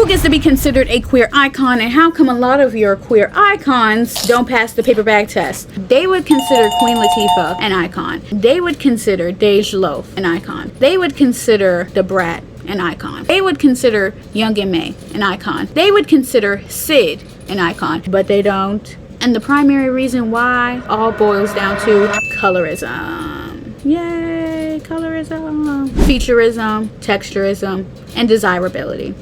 Who gets to be considered a queer icon, and how come a lot of your queer icons don't pass the paper bag test? They would consider Queen Latifah an icon. They would consider Doechii Loaf an icon. They would consider Da Brat an icon. They would consider Young M.A an icon. They would consider Sid an icon, but they don't. And the primary reason why all boils down to colorism. Yay, colorism. Featureism, texturism, and desirability.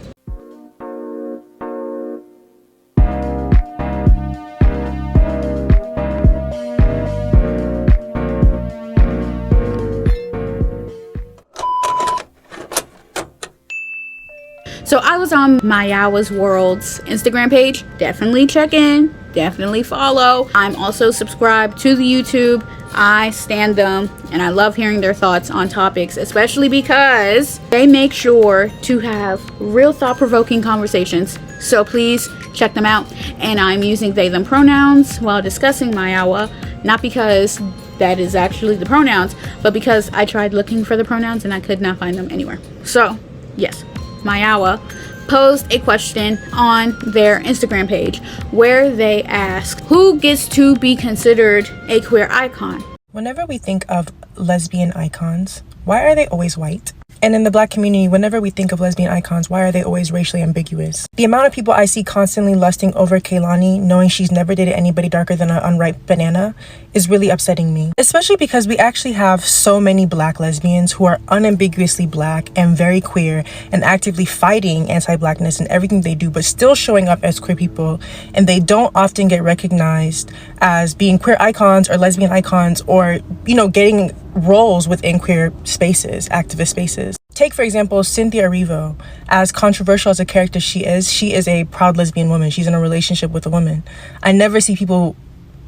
So I was on Mayowa's World's Instagram page. Definitely check in. Definitely follow. I'm also subscribed to the YouTube. I stand them and I love hearing their thoughts on topics, especially because they make sure to have real thought-provoking conversations. So please check them out. And I'm using they them pronouns while discussing Mayowa, not because that is actually the pronouns, but because I tried looking for the pronouns and I could not find them anywhere. So yes, Mayowa posed a question on their Instagram page where they asked, who gets to be considered a queer icon? Whenever we think of lesbian icons, why are they always white? And in the Black community, whenever we think of lesbian icons, why are they always racially ambiguous? The amount of people I see constantly lusting over Kehlani, knowing she's never dated anybody darker than an unripe banana, is really upsetting me. Especially because we actually have so many Black lesbians who are unambiguously Black and very queer and actively fighting anti-Blackness in everything they do, but still showing up as queer people, and they don't often get recognized as being queer icons or lesbian icons, or, you know, getting roles within queer spaces, activist spaces. Take, for example, Cynthia Erivo. As controversial as a character she is a proud lesbian woman. She's in a relationship with a woman. I never see people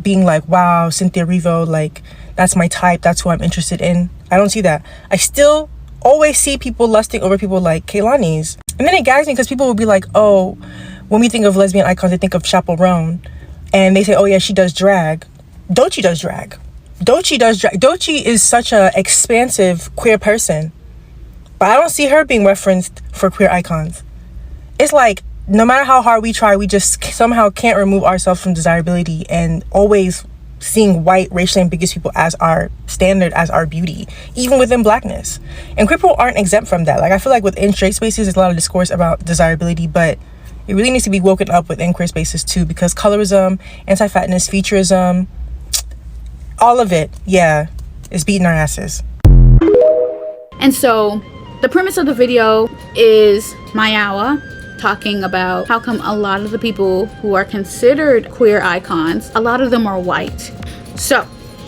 being like, wow, Cynthia Erivo, like, that's my type, that's who I'm interested in. I don't see that. I still always see people lusting over people like Kehlani's. And then it gags me because people will be like, oh, when we think of lesbian icons, they think of Chappell Roan. And they say, oh yeah, she does drag. Doechii does drag. Doechii does drag. Doechii is such a expansive queer person, but I don't see her being referenced for queer icons. It's like, no matter how hard we try, we just somehow can't remove ourselves from desirability and always seeing white, racially ambiguous people as our standard, as our beauty, even within Blackness. And queer people aren't exempt from that. Like, I feel like within straight spaces, there's a lot of discourse about desirability, but it really needs to be woken up within queer spaces too, because colorism, anti-fatness, featureism, all of it, yeah, is beating our asses. And so the premise of the video is Mayowa talking about how come a lot of the people who are considered queer icons, a lot of them are white. So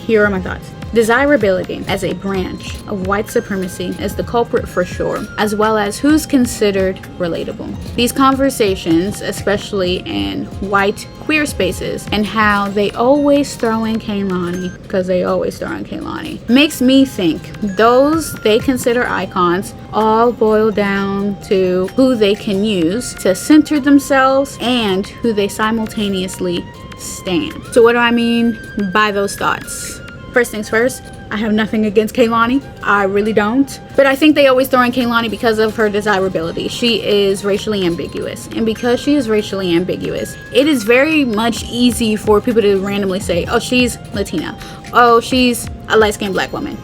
here are my thoughts. Desirability as a branch of white supremacy is the culprit for sure, as well as who's considered relatable. These conversations, especially in white queer spaces, and how they always throw in Kehlani, because they always throw in Kehlani, makes me think those they consider icons all boil down to who they can use to center themselves and who they simultaneously stand. So what do I mean by those thoughts? First things first, I have nothing against Kehlani. I really don't. But I think they always throw in Kehlani because of her desirability. She is racially ambiguous. And because she is racially ambiguous, it is very much easy for people to randomly say, oh, she's Latina. Oh, she's a light-skinned Black woman.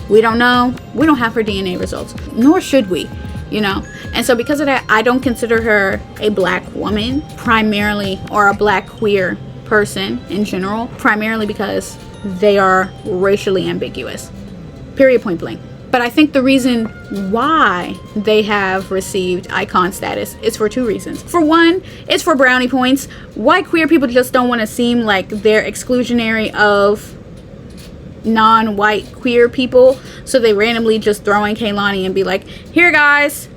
We don't know. We don't have her DNA results. Nor should we, you know. And so because of that, I don't consider her a Black woman primarily, or a Black queer person in general, primarily because they are racially ambiguous, period, point blank. But I think the reason why they have received icon status is for two reasons. For one, it's for brownie points. White queer people just don't want to seem like they're exclusionary of non-white queer people, so they randomly just throw in Kehlani and be like, here guys,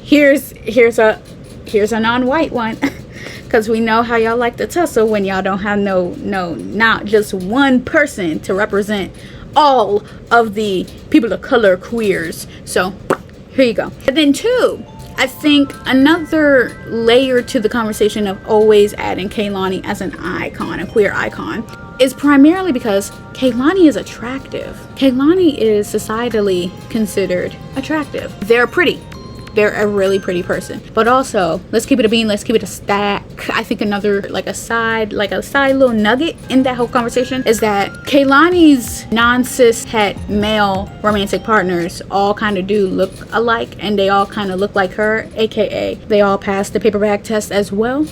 here's a non-white one. Because we know how y'all like to tussle when y'all don't have not just one person to represent all of the people of color queers. So here you go. And then two, I think another layer to the conversation of always adding Kehlani as an icon, a queer icon, is primarily because Kehlani is attractive. Kehlani is societally considered attractive. They're pretty. they're a really pretty person. But also, let's keep it a bean, let's keep it a stack. I think another like a side little nugget in that whole conversation is that Kehlani's non-cis het male romantic partners all kind of do look alike, and they all kind of look like her, aka they all passed the paper bag test as well.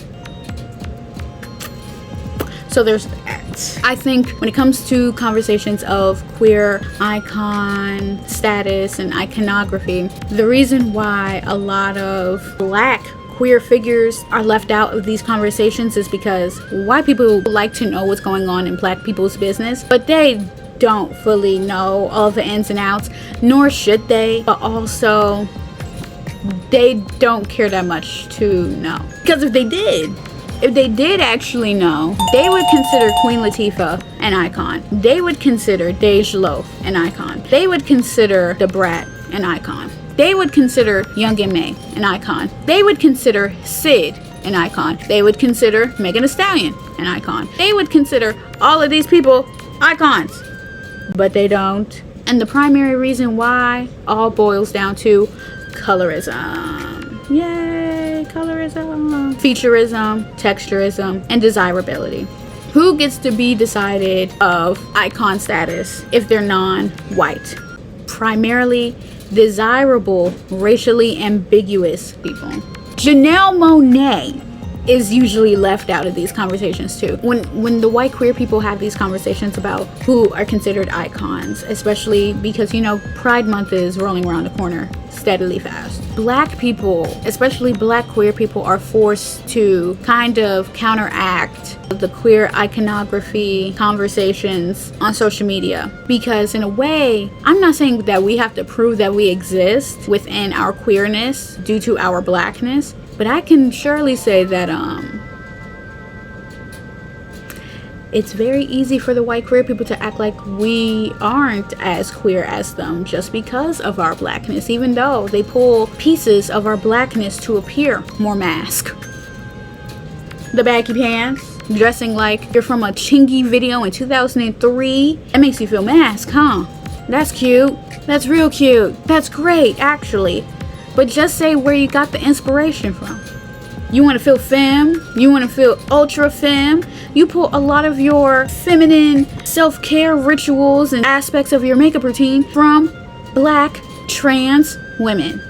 So there's that. I think when it comes to conversations of queer icon status and iconography, the reason why a lot of Black queer figures are left out of these conversations is because white people like to know what's going on in Black people's business, but they don't fully know all the ins and outs, nor should they. But also, they don't care that much to know, because if they did actually know, they would consider Queen Latifah an icon. They would consider Doechii Loaf an icon. They would consider the Brat an icon. They would consider Young and May an icon. They would consider Sid an icon. They would consider Megan Thee Stallion an icon. They would consider all of these people icons, but they don't. And the primary reason why all boils down to colorism. Yay, colorism. Featureism, texturism, and desirability. Who gets to be decided of icon status if they're non-white? Primarily desirable, racially ambiguous people. Janelle Monáe is usually left out of these conversations too. When the white queer people have these conversations about who are considered icons, especially because, you know, Pride Month is rolling around the corner steadily fast. Black people, especially Black queer people, are forced to kind of counteract the queer iconography conversations on social media, because in a way, I'm not saying that we have to prove that we exist within our queerness due to our Blackness, but I can surely say that it's very easy for the white queer people to act like we aren't as queer as them just because of our Blackness, even though they pull pieces of our Blackness to appear more mask. The baggy pants, dressing like you're from a Chingy video in 2003. It makes you feel mask, huh? That's cute. That's real cute. That's great, actually. But just say where you got the inspiration from. You want to feel femme? You want to feel ultra femme? You pull a lot of your feminine self-care rituals and aspects of your makeup routine from Black trans women.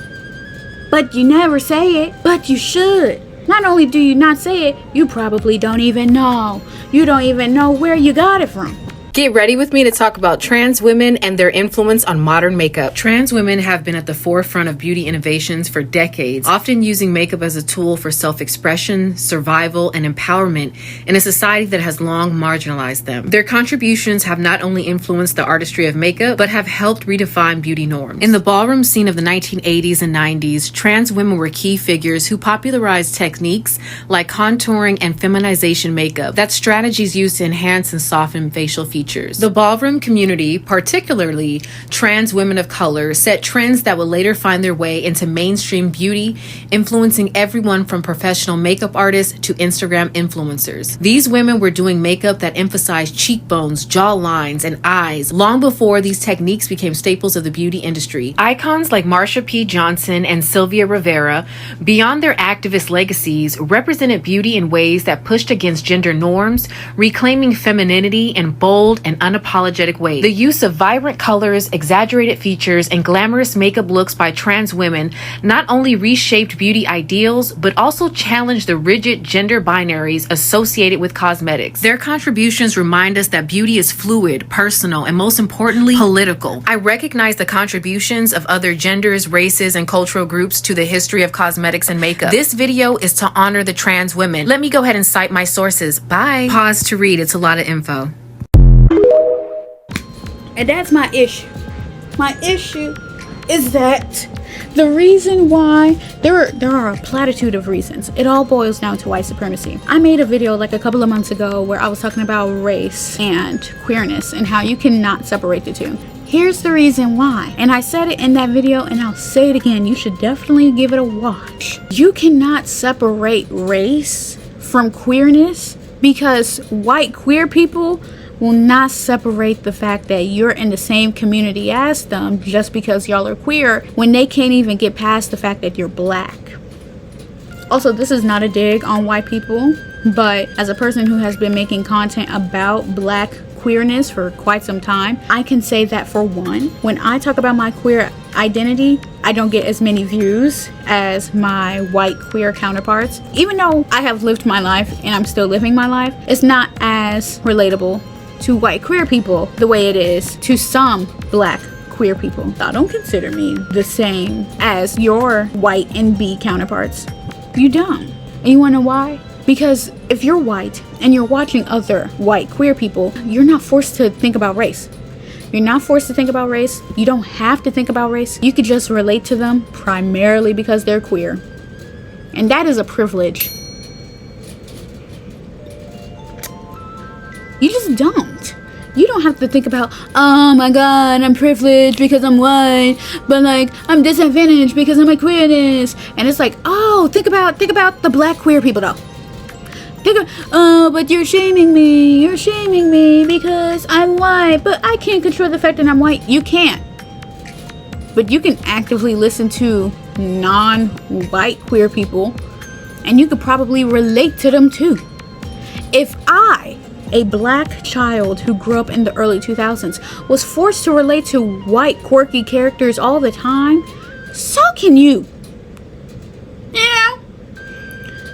But you never say it, but you should. Not only do you not say it, you probably don't even know. You don't even know where you got it from. Get ready with me to talk about trans women and their influence on modern makeup. Trans women have been at the forefront of beauty innovations for decades, often using makeup as a tool for self-expression, survival, and empowerment in a society that has long marginalized them. Their contributions have not only influenced the artistry of makeup, but have helped redefine beauty norms. In the ballroom scene of the 1980s and 90s, trans women were key figures who popularized techniques like contouring and feminization makeup. That's strategies used to enhance and soften facial features. The ballroom community, particularly trans women of color, set trends that would later find their way into mainstream beauty, influencing everyone from professional makeup artists to Instagram influencers. These women were doing makeup that emphasized cheekbones, jaw lines, and eyes long before these techniques became staples of the beauty industry. Icons like Marsha P. Johnson and Sylvia Rivera, beyond their activist legacies, represented beauty in ways that pushed against gender norms, reclaiming femininity in bold and unapologetic ways. The use of vibrant colors, exaggerated features, and glamorous makeup looks by trans women not only reshaped beauty ideals, but also challenged the rigid gender binaries associated with cosmetics. Their contributions remind us that beauty is fluid, personal, and most importantly, political. I recognize the contributions of other genders, races, and cultural groups to the history of cosmetics and makeup. This video is to honor the trans women. Let me go ahead and cite my sources. Bye. Pause to read. It's a lot of info. And that's my issue. My issue is that the reason why there are a platitude of reasons. It all boils down to white supremacy. I made a video like a couple of months ago where I was talking about race and queerness and how you cannot separate the two. Here's the reason why. And I said it in that video and I'll say it again. You should definitely give it a watch. You cannot separate race from queerness, because white queer people will not separate the fact that you're in the same community as them just because y'all are queer when they can't even get past the fact that you're black. Also, this is not a dig on white people, but as a person who has been making content about black queerness for quite some time, I can say that for one, when I talk about my queer identity, I don't get as many views as my white queer counterparts. Even though I have lived my life and I'm still living my life, it's not as relatable to white queer people the way it is to some black queer people. I don't consider me the same as your white and B counterparts. You don't. And you wanna know why? Because if you're white and you're watching other white queer people, you're not forced to think about race. You're not forced to think about race. You don't have to think about race. You could just relate to them primarily because they're queer. And that is a privilege. You just don't. You don't have to think about, oh my god, I'm privileged because I'm white, but like I'm disadvantaged because of my queerness. And it's like, oh, think about the black queer people though. Oh, but you're shaming me because I'm white, but I can't control the fact that I'm white. You can't. But you can actively listen to non-white queer people, and you could probably relate to them too. If I, a black child who grew up in the early 2000s, was forced to relate to white quirky characters all the time, so can you. You know?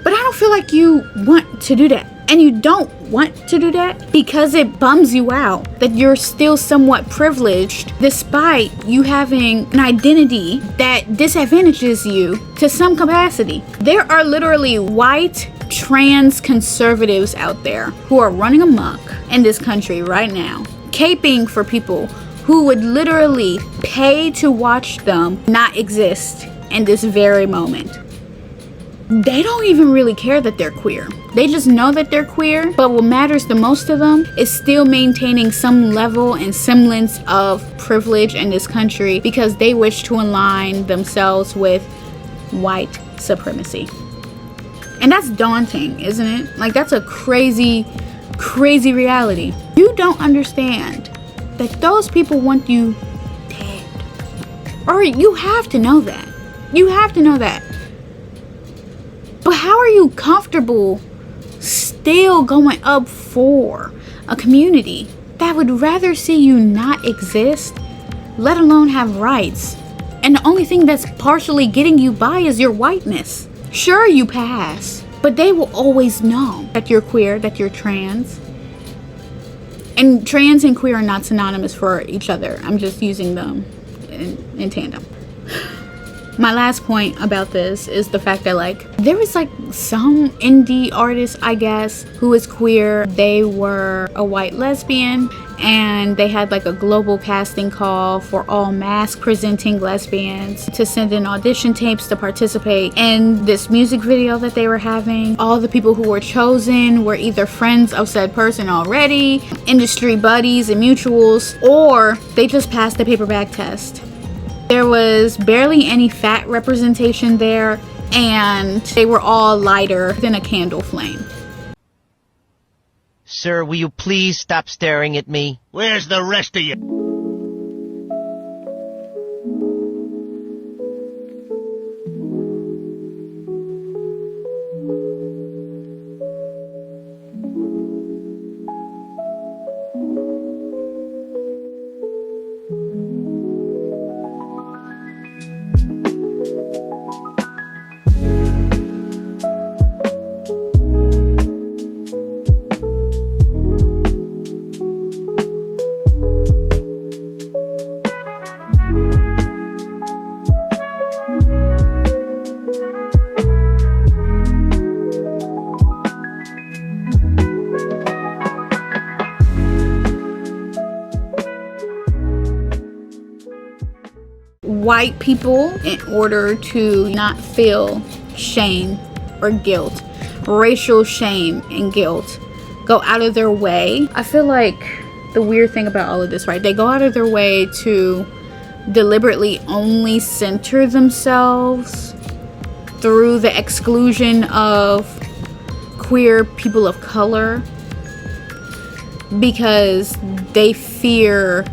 But I don't feel like you want to do that. And you don't want to do that because it bums you out that you're still somewhat privileged despite you having an identity that disadvantages you to some capacity. There are literally white trans conservatives out there who are running amok in this country right now, caping for people who would literally pay to watch them not exist in this very moment. They don't even really care that they're queer. They just know that they're queer, but what matters the most to them is still maintaining some level and semblance of privilege in this country because they wish to align themselves with white supremacy. And that's daunting, isn't it? Like, that's a crazy, crazy reality. You don't understand that those people want you dead. Or you have to know that. You have to know that. But how are you comfortable still going up for a community that would rather see you not exist, let alone have rights? And the only thing that's partially getting you by is your whiteness. Sure, you pass, but they will always know that you're queer, that you're trans. And trans and queer are not synonymous for each other. I'm just using them in tandem. My last point about this is the fact that, like, there was like some indie artist, I guess, who is queer. They were a white lesbian and they had like a global casting call for all mask presenting lesbians to send in audition tapes to participate in this music video that they were having. All the people who were chosen were either friends of said person already, industry buddies and mutuals, or they just passed the paper bag test. There was barely any fat representation there, and they were all lighter than a candle flame. Sir, will you please stop staring at me? Where's the rest of you? White people, in order to not feel shame or guilt, racial shame and guilt, go out of their way. I feel like the weird thing about all of this, right? They go out of their way to deliberately only center themselves through the exclusion of queer people of color. because they fear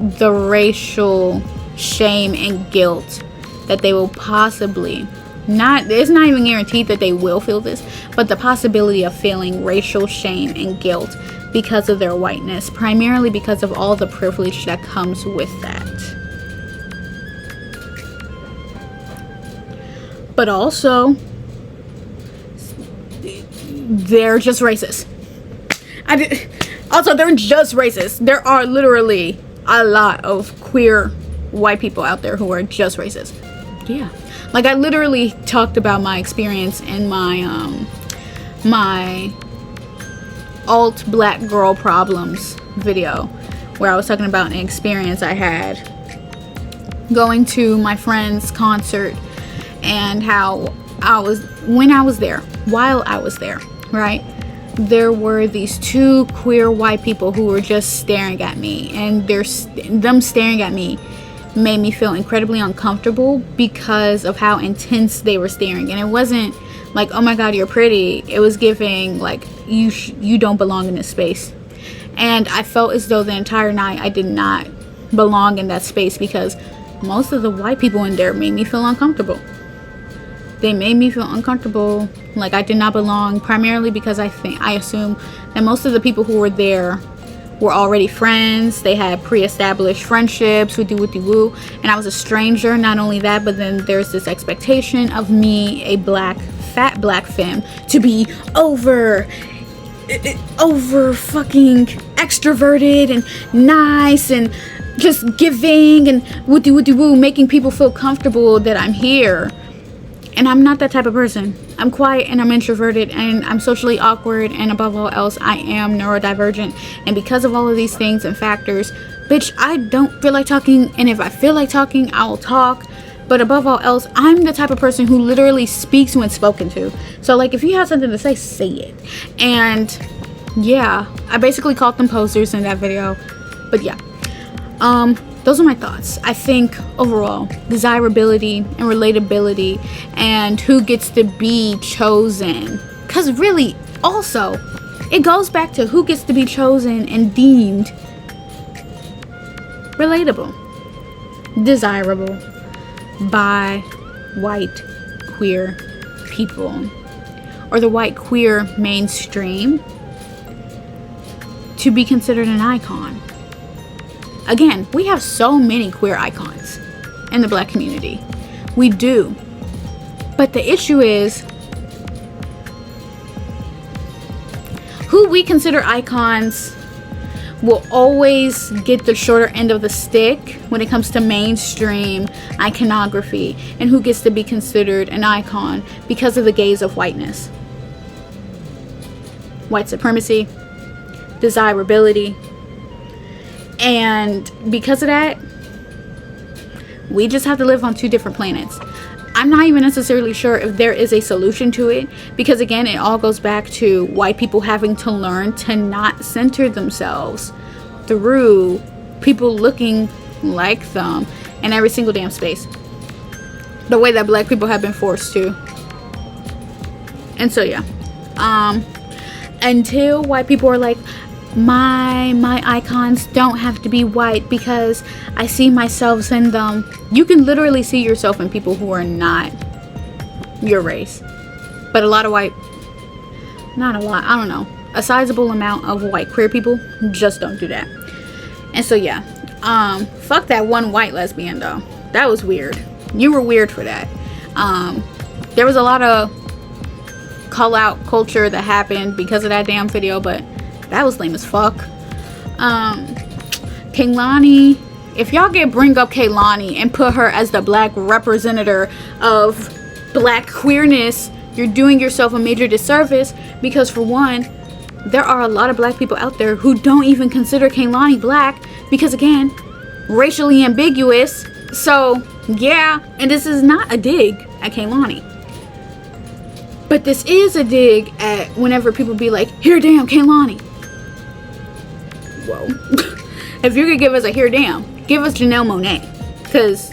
the racial shame and guilt that they will possibly it's not even guaranteed that they will feel this, but the possibility of feeling racial shame and guilt because of their whiteness, primarily because of all the privilege that comes with that. But also, they're just racist. Also, they're just racist. There are literally a lot of queer white people out there who are just racist. Yeah. Like, I literally talked about my experience in my my alt black girl problems video, where I was talking about an experience I had going to my friend's concert, and how while I was there, right, there were these two queer white people who were just staring at me, and them staring at me made me feel incredibly uncomfortable because of how intense they were staring. And it wasn't like, oh my god, you're pretty. It was giving like, you don't belong in this space. And I felt as though the entire night I did not belong in that space, because most of the white people in there made me feel uncomfortable. They made me feel uncomfortable, like I did not belong, primarily because I assume that most of the people who were there were already friends. They had pre-established friendships, woo, and I was a stranger. Not only that, but then there's this expectation of me, a fat black femme, to be over fucking extroverted and nice and just giving and woo, making people feel comfortable that I'm here. And I'm not that type of person. I'm quiet and I'm introverted and I'm socially awkward, and above all else, I am neurodivergent. And because of all of these things and factors, bitch, I don't feel like talking, and if I feel like talking, I will talk. But above all else, I'm the type of person who literally speaks when spoken to. So like, if you have something to say it. And yeah, I basically called them posers in that video. But yeah, those are my thoughts. I think overall, desirability and relatability and who gets to be chosen, because really also it goes back to who gets to be chosen and deemed relatable, desirable by white queer people, or the white queer mainstream, to be considered an icon. Again, we have so many queer icons in the black community. We do. But the issue is, who we consider icons will always get the shorter end of the stick when it comes to mainstream iconography, and who gets to be considered an icon because of the gaze of whiteness. White supremacy, desirability. And because of that, we just have to live on two different planets. I'm not even necessarily sure if there is a solution to it, because again, it all goes back to white people having to learn to not center themselves through people looking like them in every single damn space, the way that black people have been forced to. And so yeah, until white people are like, my icons don't have to be white because I see myself in them. You can literally see yourself in people who are not your race. But not a lot, I don't know, a sizable amount of white queer people just don't do that. And so yeah, fuck that one white lesbian though. That was weird. You were weird for that. There was a lot of call out culture that happened because of that damn video, but that was lame as fuck. Kehlani, if y'all bring up Kehlani and put her as the black representative of black queerness, you're doing yourself a major disservice, because for one, there are a lot of black people out there who don't even consider Kehlani black, because again, racially ambiguous. So yeah, and this is not a dig at Kehlani, but this is a dig at whenever people be like, here damn Kehlani. Whoa. If you could give us a here damn, give us Janelle Monáe, because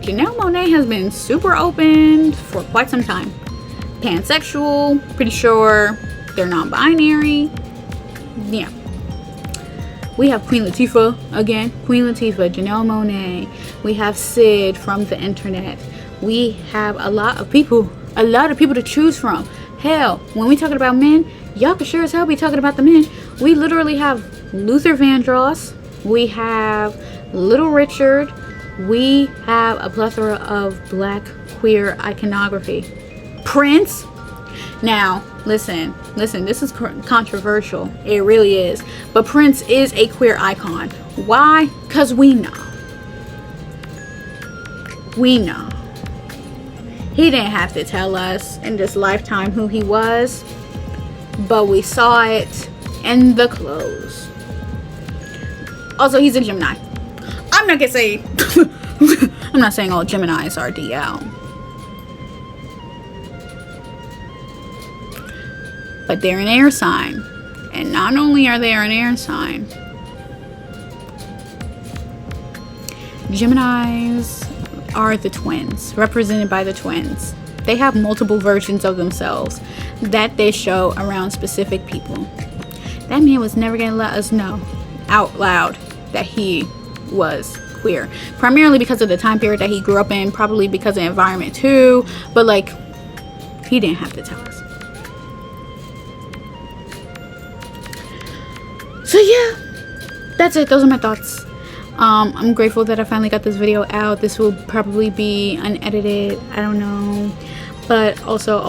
Janelle Monáe has been super open for quite some time. Pansexual, pretty sure they're non-binary. yeah. We have Queen Latifah again. Queen Latifah, Janelle Monáe. We have Sid from the internet. We have a lot of people to choose from. Hell, when we talking about men, y'all can sure as hell be talking about the men. We literally have Luther Vandross. We have Little Richard. We have a plethora of black queer iconography. Prince. Now, listen, this is controversial. It really is. But Prince is a queer icon. Why? Because we know. We know. He didn't have to tell us in this lifetime who he was, but we saw it in the clothes. Also, he's a Gemini. I'm not gonna say, I'm not saying all Geminis are DL. But they're an air sign. And not only are they an air sign, Geminis are the twins, represented by the twins. They have multiple versions of themselves that they show around specific people. That man was never gonna let us know out loud that he was queer. Primarily because of the time period that he grew up in, probably because of the environment too, but like, he didn't have to tell us. So yeah, that's it. Those are my thoughts. I'm grateful that I finally got this video out. This will probably be unedited, I don't know, but also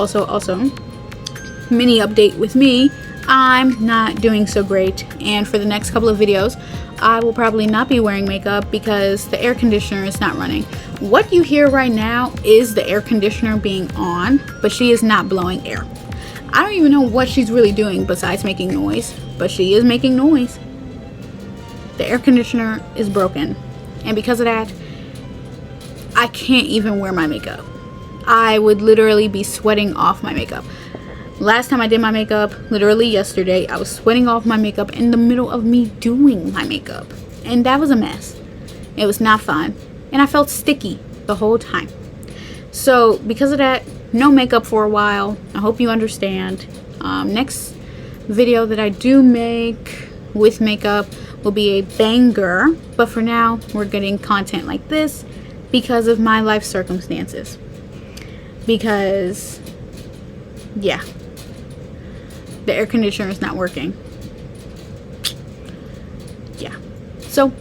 mini update with me. I'm not doing so great, and for the next couple of videos I will probably not be wearing makeup because the air conditioner is not running. What you hear right now is the air conditioner being on, but she is not blowing air. I don't even know what she's really doing besides making noise, but she is making noise. The air conditioner is broken, and because of that, I can't even wear my makeup. I would literally be sweating off my makeup. Last time I did my makeup, literally yesterday, I was sweating off my makeup in the middle of me doing my makeup, and that was a mess. It was not fun, and I felt sticky the whole time. So because of that, no makeup for a while. I hope you understand. Next video that I do make with makeup will be a banger, but for now we're getting content like this because of my life circumstances, because yeah, the air conditioner is not working. Yeah, so